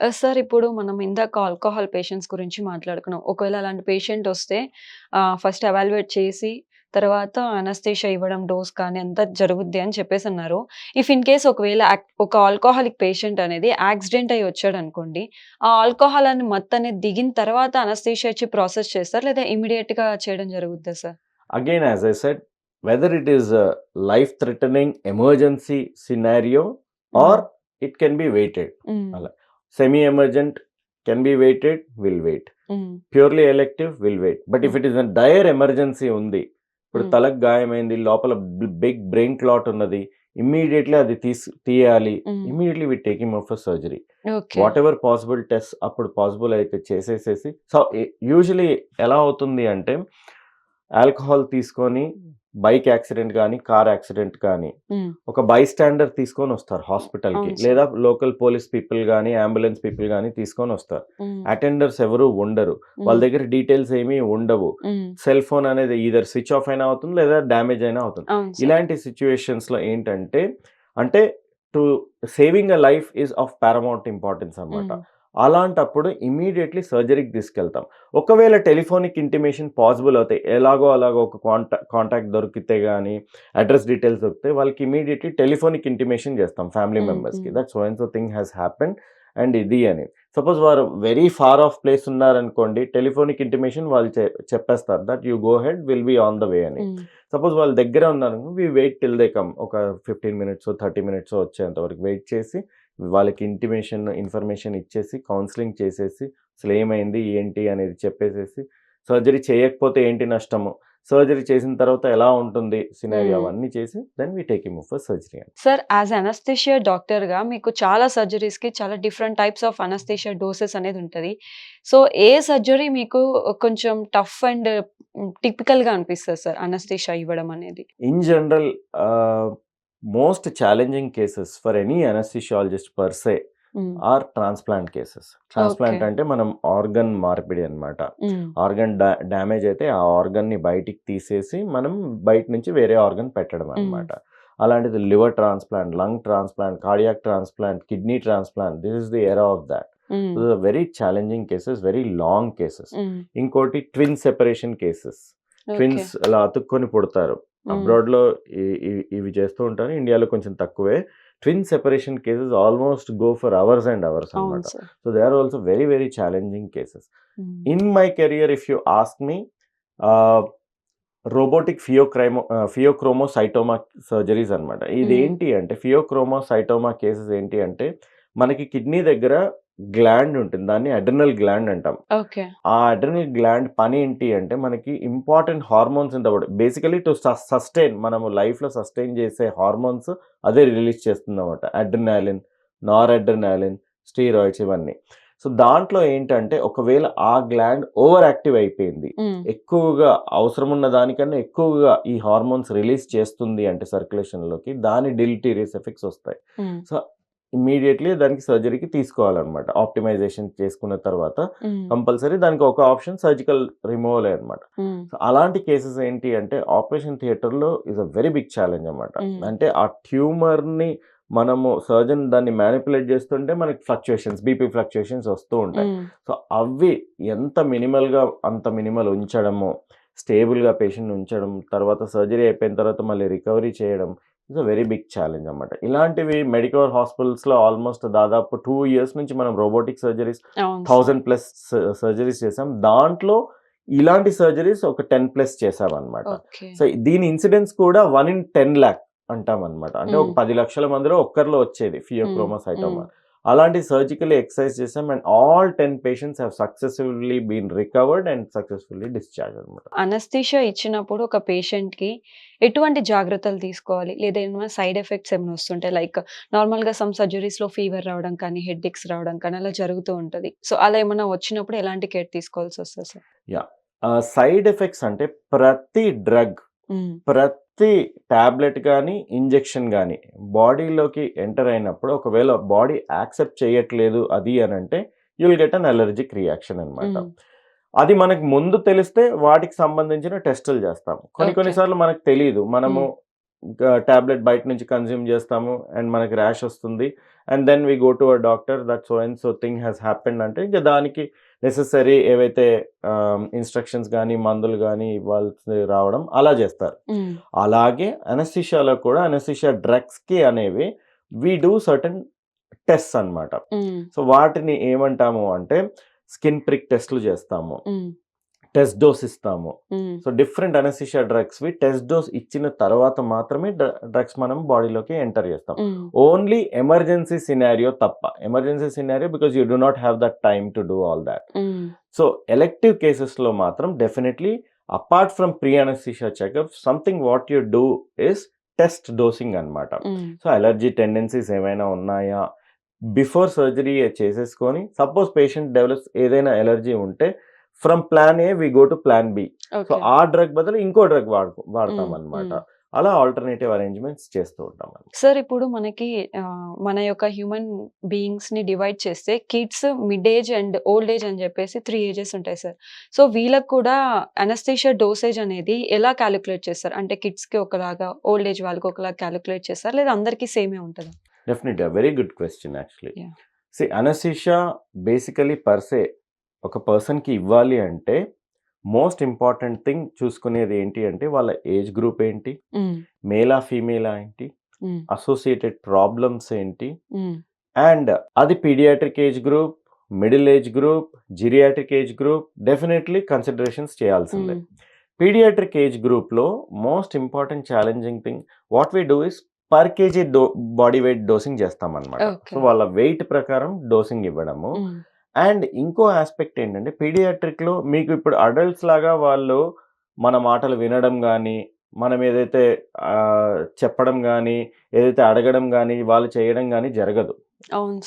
Sir ఇప్పుడు మనం ఇందాక ఆల్కహాల్ పేషెంట్స్ గురించి మాట్లాడుకున్నాం. ఒకవేళ అలాంటి పేషెంట్ వస్తే ఫస్ట్ ఎవాల్యుయేట్ చేసి తర్వాత అనస్థీషియా ఇవ్వడం డోస్ కానీ అంతా జరుగుద్ది అని చెప్పేసన్నారు. ఇఫ్ ఇన్ కేస్ ఒకవేళ ఒక ఆల్కహాలిక్ పేషెంట్ అనేది యాక్సిడెంట్ అయ్యి వచ్చాడనుకోండి. ఆ ఆల్కహాల్ అని మత్తనేది దిగిన తర్వాత అనస్థీషియా ఇచ్చి ప్రాసెస్ చేస్తారా? లేదా ఇమ్మీడియేట్‌గా చేయడం జరుగుద్దా sir? Again, as I said, whether it is a life threatening emergency scenario హ్మ్. or it can be waited. హ్మ్. Semi emergent can be waited, will wait. హ్మ్. Purely elective will wait. But if హ్మ్. it is a dire emergency ఉంది, ఇప్పుడు హ్మ్. తలకు గాయమైంది, లోపల బిగ్ బ్రెయిన్ క్లాట్ ఉన్నది, ఇమ్మీడియట్లీ అది తీయాలి, hmm. Immediately we take him for surgery. Okay. Whatever possible test అప్పుడు పాసిబుల్ అయితే చేసేసేసి, సో యూజువలీ ఎలా అవుతుంది అంటే ఆల్కహాల్ తీసుకొని బైక్ యాక్సిడెంట్ కానీ, కార్ యాక్సిడెంట్ కానీ, హ్మ్. ఒక బైస్టాండర్ తీసుకొని వస్తారు హాస్పిటల్‌కి. అవును సార్. లేదా లోకల్ పోలీస్ పీపుల్ గానీ, అంబులెన్స్ పీపుల్ గానీ తీసుకొని వస్తారు. హ్మ్. అటెండర్స్ ఎవరు ఉండరు. వాళ్ళ హ్మ్. దగ్గర డీటెయిల్స్ ఏమీ ఉండవు. హ్మ్. సెల్ ఫోన్ అనేది ఈదర్ స్విచ్ ఆఫ్ అయినా అవుతుంది, లేదా డ్యామేజ్ అయినా అవుతుంది. అవును సార్. ఇలాంటి సిట్యుయేషన్స్‌లో ఏంటంటే, అంటే to saving a life is of paramount importance అనమాట. హ్మ్. అలాంటప్పుడు ఇమ్మీడియేట్‌లీ సర్జరీకి తీసుకెళ్తాం. ఒకవేళ టెలిఫోనిక్ ఇంటిమేషన్ పాసిబుల్ అవుతాయి. ఎలాగో అలాగో ఒక కాంటాక్ట్ దొరికితే గాని, అడ్రెస్ డీటెయిల్స్ దొరికితే వాళ్ళకి ఇమ్మీడియేట్‌లీ టెలిఫోనిక్ ఇంటిమేషన్ చేస్తాం ఫ్యామిలీ హ్మ్. మెంబర్స్‌కి. Hmm. That so and so thing has happened and ఇది అని. సపోజ్ వారు వెరీ ఫార్ ఆఫ్ ప్లేస్ ఉన్నారనుకోండి, టెలిఫోనిక్ ఇంటిమేషన్ వాళ్ళు చెప్పేస్తారు that you go ahead will be on the way అని. హ్మ్. సపోజ్ వాళ్ళ దగ్గర ఉన్నారు, we wait till they come. ఒక 15 మినిట్సో, 30 మినిట్సో వచ్చేంత వరకు వెయిట్ చేసి, వాళ్ళకి ఇన్ఫర్మేషన్ ఇచ్చేసి, కౌన్సెలింగ్ చేసేసి, అసలేమైంది, ఏంటి అనేది చెప్పేసేసి, సర్జరీ చేయకపోతే ఏంటి నష్టము, సర్జరీ చేసిన తర్వాత ఎలా ఉంటుంది సినారియో హ్మ్. అవన్నీ చేసి then we take him for surgery అని. సార్ యాస్ అనస్థీషియా డాక్టర్‌గా మీకు చాలా సర్జరీస్‌కి చాలా different types of anaesthesia doses అనేది ఉంటది. సో, ఏ సర్జరీ మీకు కొంచెం టఫ్ అండ్ టిపికల్‌గా అనిపిస్తది సార్ అనస్థీషియా ఇవ్వడం అనేది? In general most challenging cases for any anaesthesiologist per se hmm. Or transplant cases. Okay. Transplant అంటే మనం ఆర్గన్ మార్పిడి అన్నమాట. హ్మ్. ఆర్గన్ డ్యామేజ్ అయితే ఆ ఆర్గన్‌ని బయటికి తీసేసి మనం బయట నుంచి వేరే ఆర్గన్ పెట్టడం హ్మ్. అన్నమాట. అలాంటిది liver transplant, lung transplant, cardiac transplant, kidney transplant, this is the era of thought. Hmm. Very challenging cases, very long cases. Hmm. ఇంకోటి twin separation cases. Okay. Twins అలా అతుక్కొని పుడతారు. హ్మ్. అబ్రాడ్‌లో ఇవి చేస్తూ ఉంటారు. ఇండియాలో కొంచెం తక్కువే. Twin separation cases almost go for hours and hours అవును అన్నమాట. Sir. So they are also very, very challenging cases. Hmm. In my career if you ask me, ah, robotic pheochromocytoma surgeries అన్నమాట. హ్మ్. ఇదేంటి అంటే ఫియోక్రోమోసైటోమా కేసెస్ ఏంటి అంటే, మనకి kidney దగ్గర గ్లాండ్ ఉంటుంది. దాన్ని అడ్రినల్ గ్లాండ్ అంటాం. ఓకే. ఆ అడ్రినల్ గ్లాండ్ పని ఏంటి అంటే, మనకి important hormones in the body basically to sustain మనము లైఫ్‌లో సస్టైన్ చేసే హార్మోన్స్ అదే రిలీజ్ చేస్తుందన్నమాట. అడ్రినాలిన్, నార్ అడ్రినాలిన్, స్టీరాయిడ్స్ ఇవన్నీ. సో, దాంట్లో ఏంటంటే ఒకవేళ ఆ గ్లాండ్ ఓవర్ యాక్టివ్ అయిపోయింది, హ్మ్. ఎక్కువగా అవసరమున్న దానికన్నా ఎక్కువగా ఈ హార్మోన్స్ రిలీజ్ చేస్తుంది అంటే సర్క్యులేషన్‌లోకి, దాని డెలిటీరియస్ ఎఫెక్ట్స్ వస్తాయి. హ్మ్. సో, ఇమ్మీడియేట్‌లీ దానికి సర్జరీకి తీసుకోవాలన్నమాట. ఆప్టిమైజేషన్ చేసుకున్న తర్వాత హ్మ్. కంపల్సరీ దానికి ఒక ఆప్షన్ సర్జికల్ రిమూవలే అన్నమాట. హ్మ్. సో, అలాంటి కేసెస్ ఏంటి అంటే ఆపరేషన్ థియేటర్‌లో is a very big challenge అన్నమాట. హ్మ్. అంటే ఆ ట్యూమర్‌ని మనము సర్జన్ దాన్ని మ్యానిప్యులేట్ చేస్తుంటే మనకి బీపీ ఫ్లక్చుయేషన్స్ వస్తూ ఉంటాయి. హ్మ్. సో, అవి ఎంత మినిమల్‌గా అంత మినిమల్ ఉంచడము, స్టేబుల్‌గా పేషెంట్‌ని ఉంచడం, తర్వాత సర్జరీ అయిపోయిన తర్వాత మళ్ళీ రికవరీ చేయడం it's a very big challenge అన్నమాట. ఇలాంటివి మెడికవర్ హాస్పిటల్స్‌లో ఆల్మోస్ట్ దాదాపు 2 ఇయర్స్ నుంచి మనం రోబోటిక్ సర్జరీస్ అవును సార్. 1000 ప్లస్ సర్జరీస్ చేసాం. దాంట్లో ఇలాంటి సర్జరీస్ ఒక 10 ప్లస్ చేసామన్నమాట. ఓకే. సో, దీని ఇన్సిడెన్స్ కూడా 1 ఇన్ 10 లాక్ అంటామన్నమాట. అంటే ఒక హ్మ్. 10 లక్షల మందిలో ఒక్కరిలో వచ్చేది హ్మ్. హ్మ్. ఫియోక్రోమోసైటోమా. అలాంటి సర్జికల్లీ ఎక్సర్సైజ్ చేసాం and all 10 patients have successfully been recovered and successfully discharge అన్నమాట. అనస్థీషియా ఇచ్చినప్పుడు ఒక పేషెంట్‌కి ఎటువంటి జాగ్రత్తలు తీసుకోవాలి? లేదా ఏమైనా సైడ్ ఎఫెక్ట్స్ ఏమైనా వస్తుంటాయి? లైక్ నార్మల్‌గా సమ్ సర్జరీస్‌లో ఫీవర్ రావడం కానీ, హెడేక్స్ రావడం కానీ అలా జరుగుతూ ఉంటది. సో, అలా ఏమన్నా వచ్చినప్పుడు ఎలాంటి కేర్ తీసుకోవాల్సొస్తది సార్? యాహ్! సైడ్ ఎఫెక్ట్స్ అంటే ప్రతి డ్రగ్, హ్మ్. ప్రతి టాబ్లెట్ గాని, ఇంజెక్షన్ గాని బాడీలోకి ఎంటర్ అయినప్పుడు ఒకవేళ బాడీ యాక్సెప్ట్ చేయట్లేదు అది అనంటే you will get an allergic reaction అన్నమాట. హ్మ్. అది మనకు ముందు తెలిస్తే వాటికి సంబంధించిన టెస్టులు చేస్తాం. కొన్ని ఓకే. సార్లు మనకు తెలీదు. మనము హ్మ్. టాబ్లెట్ బయట నుంచి కన్జ్యూమ్ చేస్తాము అండ్ మనకి ర్యాష్ వస్తుంది. And then we go to a doctor that so and so thing has happened అంటే ఇంకా దానికి నెసెసరీ ఏవైతే ఇన్స్ట్రక్షన్స్ కానీ మందులు కానీ ఇవ్వాల్సి రావడం అలా చేస్తారు. అలాగే అనస్థీషియాలో కూడా అనస్థీషియా డ్రగ్స్కి అనేవి వీ డూ సర్టన్ టెస్ట్ అన్నమాట. సో వాటిని ఏమంటాము అంటే స్కిన్ ప్రిక్ టెస్ట్లు చేస్తాము, టెస్ట్ డోస్ ఇస్తాము. So different anaesthesia drugs test dose ఇచ్చిన తర్వాత మాత్రమే డ్రగ్స్ మనం బాడీలోకి ఎంటర్ చేస్తాం. ఓన్లీ ఎమర్జెన్సీ సినారియో తప్ప, emergency scenario because you do not have that time to do all that. So elective కేసెస్లో మాత్రం definitely apart from pre anaesthesia checkup something what you do is test dosing అన్నమాట. So allergy tendencies ఏమైనా ఉన్నాయా before surgery చేసేసుకొని, suppose patient develops ఏదైనా allergy ఉంటే from plan A we go to plan B. So ఆ drug బదులు ఇంకో drug వాడతాం అన్నమాట. అలా ఆల్టర్నేటివ్ అరేంజ్మెంట్స్ చేస్తూ ఉంటాం. సార్ ఇప్పుడు మనకి మన యొక్క హ్యూమన్ బీయింగ్స్ ని డివైడ్ చేస్తే kids, mid age and old age అని చెప్పేసి 3 ఏజెస్ ఉంటాయి సార్. సో వీళ్ళకి కూడా అనస్థీషియా డోసేజ్ అనేది ఎలా క్యాలిక్యులేట్ చేస్తారు? అంటే కిడ్స్ కి ఒకలాగా, ఓల్డ్ ఏజ్ వాళ్ళకి ఒకలాగా క్యాలిక్యులేట్ చేస్తారు, లేదా అందరికీ సేమే ఉంటుందా? Definitely very good question actually. Yeah. See anaesthesia basically per se పర్సన్కి ఇవ్వాలి అంటే మోస్ట్ ఇంపార్టెంట్ థింగ్ చూసుకునేది ఏంటి అంటే వాళ్ళ ఏజ్ గ్రూప్ ఏంటి, మేలా ఫీమేలా ఏంటి, అసోసియేటెడ్ ప్రాబ్లమ్స్ ఏంటి, అండ్ అది paediatric age group, middle age group, geriatric age group definitely considerations చేయాల్సిందే. పీడియాట్రిక్ ఏజ్ గ్రూప్లో most important challenging thing what we do is per KG body weight dosing చేస్తాం అన్నమాట. సో వాళ్ళ వెయిట్ ప్రకారం dosing ఇవ్వడము. And ఇంకో aspect ఏంటంటే పీడియాట్రిక్లో మీకు ఇప్పుడు అడల్ట్స్ లాగా వాళ్ళు మన మాటలు వినడం కానీ, మనం ఏదైతే చెప్పడం కానీ, ఏదైతే అడగడం కానీ, వాళ్ళు చేయడం కానీ జరగదు.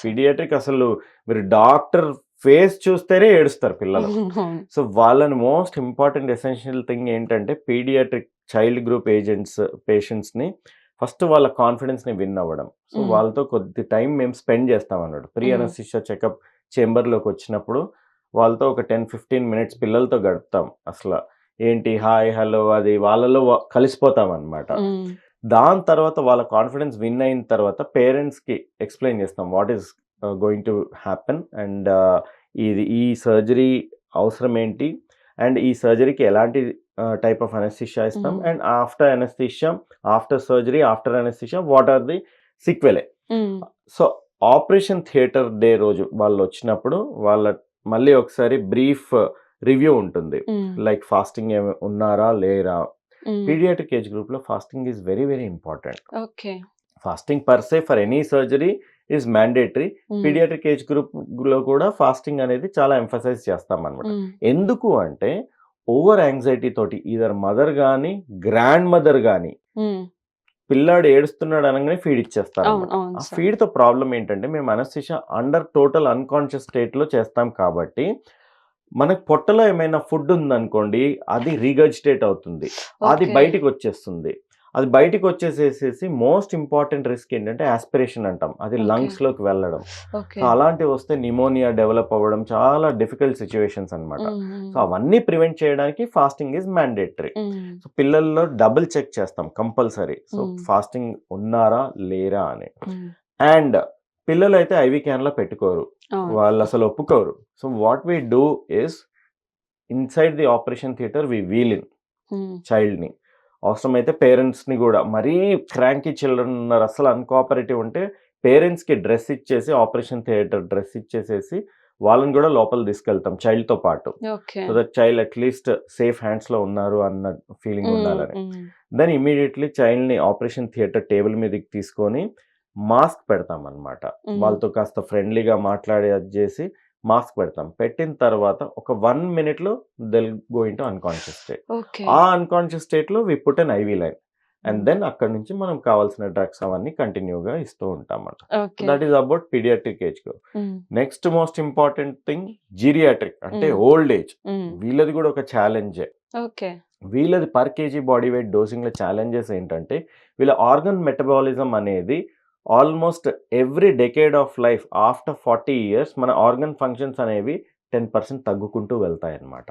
పీడియాట్రిక్ అసలు మీరు డాక్టర్ ఫేస్ చూస్తేనే ఏడుస్తారు పిల్లలు. సో వాళ్ళని మోస్ట్ ఇంపార్టెంట్ ఎసెన్షియల్ థింగ్ ఏంటంటే పీడియాట్రిక్ చైల్డ్ గ్రూప్ పేషెంట్స్ని ఫస్ట్ వాళ్ళ కాన్ఫిడెన్స్ని విన్ అవ్వడం. సో వాళ్ళతో కొద్ది టైం మేము స్పెండ్ చేస్తాం అన్నట్టు. ప్రీ అనస్థీషియా చెకప్ చేంబర్లోకి వచ్చినప్పుడు వాళ్ళతో ఒక 10-15 మినిట్స్ పిల్లలతో గడుపుతాం. అసలు ఏంటి హాయ్ హలో అది వాళ్ళలో కలిసిపోతాం అన్నమాట. దాని తర్వాత వాళ్ళ కాన్ఫిడెన్స్ విన్ అయిన తర్వాత పేరెంట్స్కి ఎక్స్ప్లెయిన్ చేస్తాం what is going to happen and ఈ సర్జరీ అవసరం ఏంటి, అండ్ ఈ సర్జరీకి ఎలాంటి టైప్ ఆఫ్ అనస్థీషియా ఇస్తాం, and after anaesthesia, after surgery, after anaesthesia what are the sequelae. So operation theatre day రోజు వాళ్ళు వచ్చినప్పుడు వాళ్ళ మళ్ళీ ఒకసారి బ్రీఫ్ రివ్యూ ఉంటుంది. లైక్ ఫాస్టింగ్ ఉన్నారా లేరా. పీడియాట్రిక్ ఏజ్ గ్రూప్లో fasting is very very important. Fasting per se for any surgery is mandatory. Paediatric age గ్రూప్లో కూడా ఫాస్టింగ్ అనేది చాలా ఎంఫసైజ్ చేస్తాం అనమాట. ఎందుకు అంటే ఓవర్ యాంగ్జైటీ తోటి ఈదర్ మదర్ కానీ గ్రాండ్ మదర్ కానీ పిల్లాడు ఏడుస్తున్నాడు అనగానే ఫీడ్ ఇచ్చేస్తారు. ఆ ఫీడ్తో ప్రాబ్లం ఏంటంటే మేము అనస్థీషియా అండర్ టోటల్ అన్కాన్షియస్ స్టేట్లో చేస్తాం కాబట్టి మనకు పొట్టలో ఏమైనా ఫుడ్ ఉందనుకోండి అది రీగర్జిటేట్ అవుతుంది, అది బయటికి వచ్చేస్తుంది. అది బయటికి వచ్చేసేసి మోస్ట్ ఇంపార్టెంట్ రిస్క్ ఏంటంటే ఆస్పిరేషన్ అంటాం, అది లంగ్స్లోకి వెళ్ళడం. సో అలాంటివి వస్తే నిమోనియా డెవలప్ అవ్వడం చాలా డిఫికల్ట్ సిచ్యువేషన్స్ అనమాట. సో అవన్నీ ప్రివెంట్ చేయడానికి ఫాస్టింగ్ ఈజ్ మ్యాండేటరీ. సో పిల్లల్లో డబుల్ చెక్ చేస్తాం కంపల్సరీ, సో ఫాస్టింగ్ ఉన్నారా లేరా అని. అండ్ పిల్లలు అయితే ఐవి క్యాన్లో పెట్టుకోరు, వాళ్ళు అసలు ఒప్పుకోరు. So what we do is inside the operation theatre we wheel in చైల్డ్ని, అవసరమైతే పేరెంట్స్ని కూడా. మరీ క్రాంకీ చిల్డ్రన్ ఉన్నారు అసలు అన్కోఆపరేటివ్ ఉంటే పేరెంట్స్కి డ్రెస్ ఇచ్చేసి ఆపరేషన్ థియేటర్ డ్రెస్ ఇచ్చేసేసి వాళ్ళని కూడా లోపల తీసుకెళ్తాం చైల్డ్తో పాటు. So that child at least safe హ్యాండ్స్లో ఉన్నారు అన్న ఫీలింగ్ ఉండాలని. దెన్ ఇమీడియట్లీ చైల్డ్ని ఆపరేషన్ థియేటర్ టేబుల్ మీదకి తీసుకొని మాస్క్ పెడతాం అన్నమాట. వాళ్ళతో కాస్త ఫ్రెండ్లీగా మాట్లాడి అది చేసి మాస్క్ పెడతాం. పెట్టిన తర్వాత ఒక 1 minute they'll go into unconscious state. ఆ అన్కాన్షియస్ స్టేట్లో we put an IV line and then అక్కడ నుంచి మనం కావాల్సిన డ్రగ్స్ అవన్నీ కంటిన్యూగా ఇస్తూ ఉంటాం అన్నమాట. That is about paediatric age group. Next most important thing geriatric అంటే ఓల్డ్ ఏజ్. వీళ్ళది కూడా ఒక ఛాలెంజే. వీళ్ళది పర్ కేజీ బాడీ వెయిట్ డోసింగ్లో ఛాలెంజెస్ ఏంటంటే వీళ్ళ ఆర్గన్ మెటబాలిజం అనేది almost every decade of life after 40 years మన ఆర్గన్ ఫంక్షన్స్ అనేవి 10% తగ్గుకుంటూ వెళ్తాయి అన్నమాట.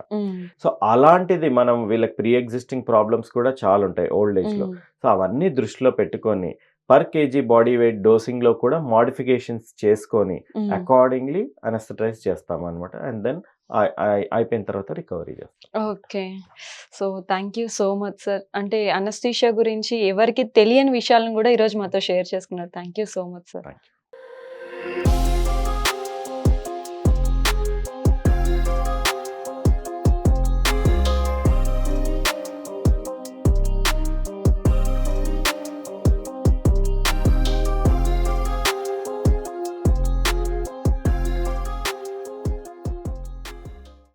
సో అలాంటిది మనం వీళ్ళకి ప్రీ ఎగ్జిస్టింగ్ ప్రాబ్లమ్స్ కూడా చాలా ఉంటాయి ఓల్డ్ ఏజ్లో. సో అవన్నీ దృష్టిలో పెట్టుకొని పర్ కేజీ బాడీ వెయిట్ డోసింగ్‌లో కూడా మోడిఫికేషన్స్ చేసుకొని హ్మ్. అకార్డింగ్‌లీ అనస్థెటైజ్ చేస్తామనమాట. అండ్ దెన్ అయిపోయిన తర్వాత రికవరీ చేస్తాం. Okay. So, thank you so much sir. అంటే అనస్థీషియా గురించి ఎవరికీ తెలియని విషయాలను గూడా ఈరోజు మాతో షేర్ చేసుకున్నారు. Thank you so much sir. Thank you.